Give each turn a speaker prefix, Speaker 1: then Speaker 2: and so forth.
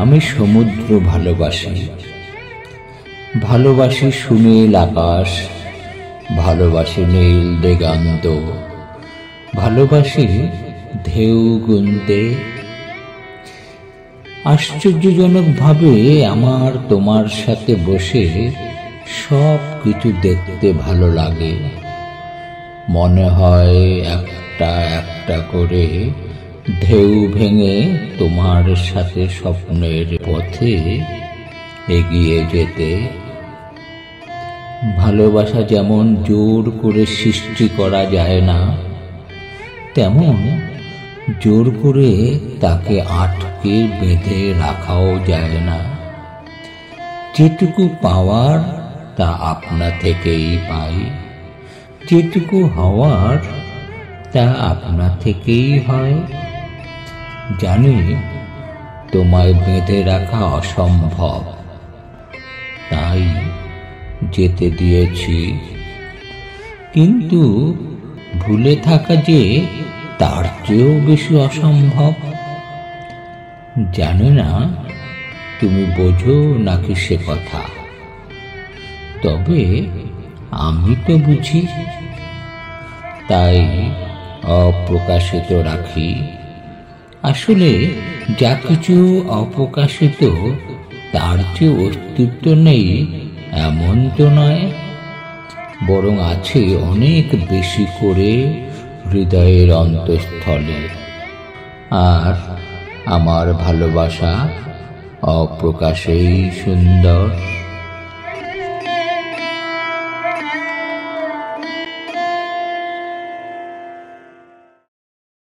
Speaker 1: আমি সমুদ্র ভালোবাসি, ভালোবাসি সুনীল আকাশ, ভালোবাসি নীল দিগন্ত, ভালোবাসি ঢেউ গুনতে। আশ্চর্যজনকভাবে আমার তোমার সাথে বসে সব কিছু দেখতে ভালো লাগে। মনে হয় একটা একটা করে ঢেউ ভেঙে তোমার সাথে স্বপ্নের পথে এগিয়ে যেতে। ভালোবাসা যেমন জোর করে সৃষ্টি করা যায় না, তেমন জোর করে তাকে আটকে বেঁধে রাখাও যায় না। যেটুকু পাওয়ার তা আপনা থেকেই পাই, যেটুকু হওয়ার তা আপনা থেকেই হয়। জানি তোমায় বেঁধে রাখা অসম্ভব, তাই যেতে দিয়েছি, কিন্তু ভুলে থাকা যে তার চেয়েও বেশি অসম্ভব। জানি না তুমি বোঝো নাকি সে কথা, তবে আমি তো বুঝি। তাই অপ্রকাশিত রাখি। আসলে যা কিছু অপ্রকাশিত তার যে অস্তিত্ব নেই এমন তো নয়, বরং আছে অনেক বেশি করে হৃদয়ের অন্তঃস্থলে। আর আমার ভালোবাসা অপ্রকাশেই সুন্দর।